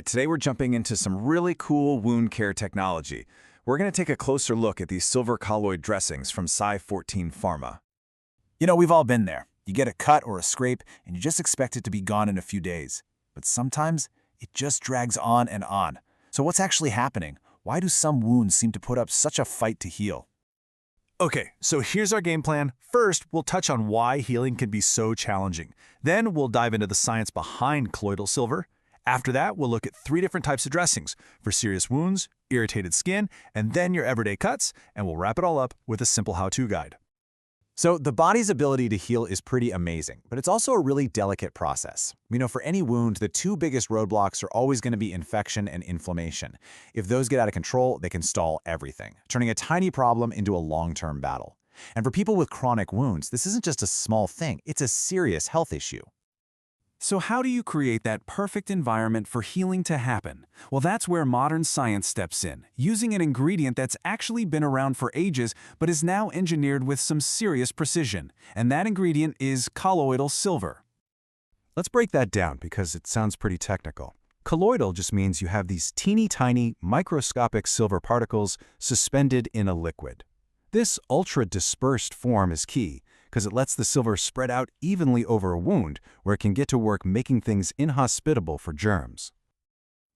Today we're jumping into some really cool wound care technology. We're going to take a closer look at these silver colloid dressings from Sci 14 Pharma. We've all been there. You get a cut or a scrape, and you just expect it to be gone in a few days. But sometimes, it just drags on and on. So what's actually happening? Why do some wounds seem to put up such a fight to heal? Okay, so here's our game plan. First, we'll touch on why healing can be so challenging. Then we'll dive into the science behind colloidal silver. After that, we'll look at 3 different types of dressings for serious wounds, irritated skin, and then your everyday cuts, and we'll wrap it all up with a simple how-to guide. So the body's ability to heal is pretty amazing, but it's also a really delicate process. For any wound, the 2 biggest roadblocks are always going to be infection and inflammation. If those get out of control, they can stall everything, turning a tiny problem into a long-term battle. And for people with chronic wounds, this isn't just a small thing, it's a serious health issue. So how do you create that perfect environment for healing to happen? Well, that's where modern science steps in, using an ingredient that's actually been around for ages but is now engineered with some serious precision. And that ingredient is colloidal silver. Let's break that down because it sounds pretty technical. Colloidal just means you have these teeny tiny microscopic silver particles suspended in a liquid. This ultra-dispersed form is key because it lets the silver spread out evenly over a wound where it can get to work making things inhospitable for germs.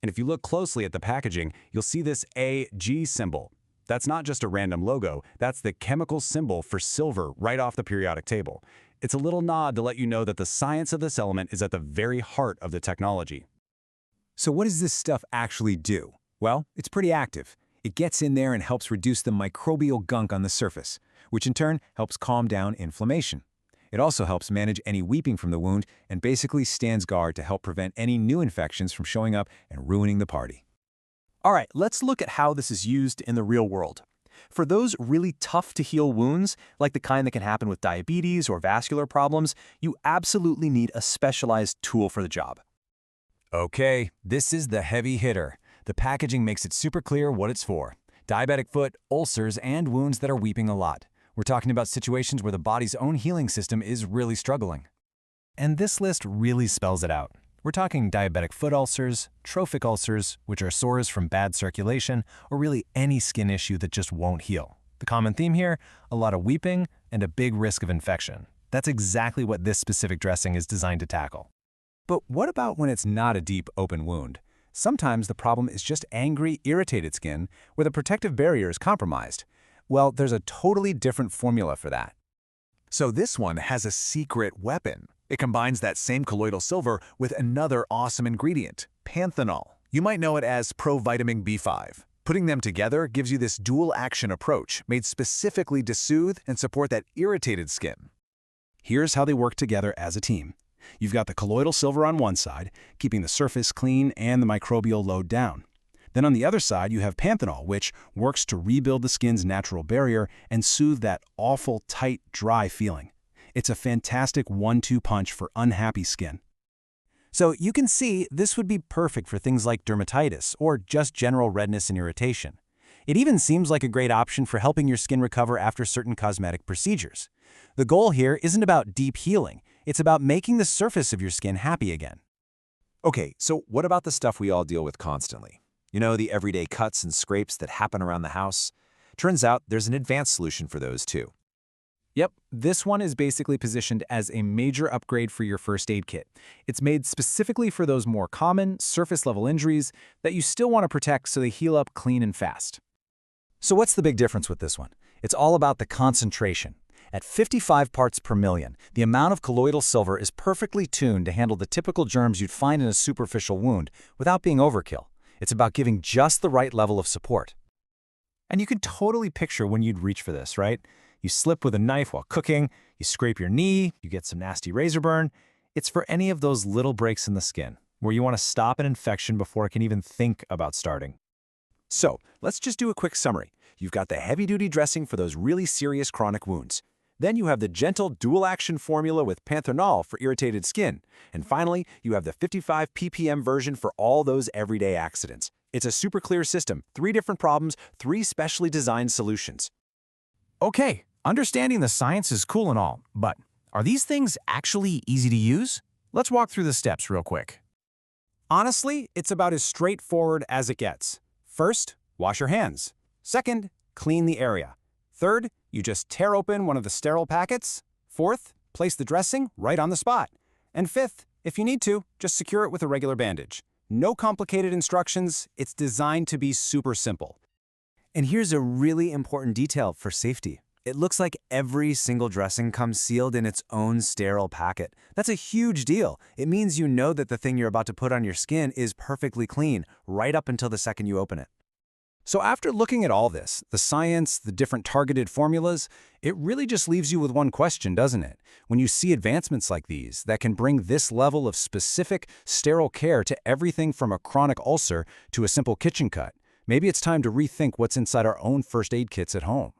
And if you look closely at the packaging, you'll see this Ag symbol. That's not just a random logo, that's the chemical symbol for silver right off the periodic table. It's a little nod to let you know that the science of this element is at the very heart of the technology. So what does this stuff actually do? Well, it's pretty active. It gets in there and helps reduce the microbial gunk on the surface, which in turn helps calm down inflammation. It also helps manage any weeping from the wound and basically stands guard to help prevent any new infections from showing up and ruining the party. All right, let's look at how this is used in the real world. For those really tough-to-heal wounds, like the kind that can happen with diabetes or vascular problems, you absolutely need a specialized tool for the job. Okay, this is the heavy hitter. The packaging makes it super clear what it's for. Diabetic foot, ulcers, and wounds that are weeping a lot. We're talking about situations where the body's own healing system is really struggling. And this list really spells it out. We're talking diabetic foot ulcers, trophic ulcers, which are sores from bad circulation, or really any skin issue that just won't heal. The common theme here, a lot of weeping and a big risk of infection. That's exactly what this specific dressing is designed to tackle. But what about when it's not a deep, open wound? Sometimes the problem is just angry, irritated skin where the protective barrier is compromised. Well, there's a totally different formula for that. So this one has a secret weapon. It combines that same colloidal silver with another awesome ingredient, panthenol. You might know it as provitamin B5. Putting them together gives you this dual-action approach made specifically to soothe and support that irritated skin. Here's how they work together as a team. You've got the colloidal silver on one side, keeping the surface clean and the microbial load down. Then on the other side, you have panthenol, which works to rebuild the skin's natural barrier and soothe that awful, tight, dry feeling. It's a fantastic 1-2 punch for unhappy skin. So you can see this would be perfect for things like dermatitis or just general redness and irritation. It even seems like a great option for helping your skin recover after certain cosmetic procedures. The goal here isn't about deep healing. It's about making the surface of your skin happy again. Okay, so what about the stuff we all deal with constantly? The everyday cuts and scrapes that happen around the house? Turns out there's an advanced solution for those too. Yep, this one is basically positioned as a major upgrade for your first aid kit. It's made specifically for those more common, surface-level injuries that you still want to protect so they heal up clean and fast. So what's the big difference with this one? It's all about the concentration. At 55 parts per million, the amount of colloidal silver is perfectly tuned to handle the typical germs you'd find in a superficial wound without being overkill. It's about giving just the right level of support. And you can totally picture when you'd reach for this, right? You slip with a knife while cooking, you scrape your knee, you get some nasty razor burn. It's for any of those little breaks in the skin where you want to stop an infection before it can even think about starting. So let's just do a quick summary. You've got the heavy-duty dressing for those really serious chronic wounds. Then you have the gentle dual-action formula with panthenol for irritated skin. And finally, you have the 55 ppm version for all those everyday accidents. It's a super clear system, 3 different problems, 3 specially designed solutions. Okay, understanding the science is cool and all, but are these things actually easy to use? Let's walk through the steps real quick. Honestly, it's about as straightforward as it gets. First, wash your hands. Second, clean the area. Third, you just tear open one of the sterile packets. Fourth, place the dressing right on the spot. And fifth, if you need to, just secure it with a regular bandage. No complicated instructions, it's designed to be super simple. And here's a really important detail for safety. It looks like every single dressing comes sealed in its own sterile packet. That's a huge deal. It means you know that the thing you're about to put on your skin is perfectly clean, right up until the second you open it. So after looking at all this, the science, the different targeted formulas, it really just leaves you with one question, doesn't it? When you see advancements like these that can bring this level of specific, sterile care to everything from a chronic ulcer to a simple kitchen cut, maybe it's time to rethink what's inside our own first aid kits at home.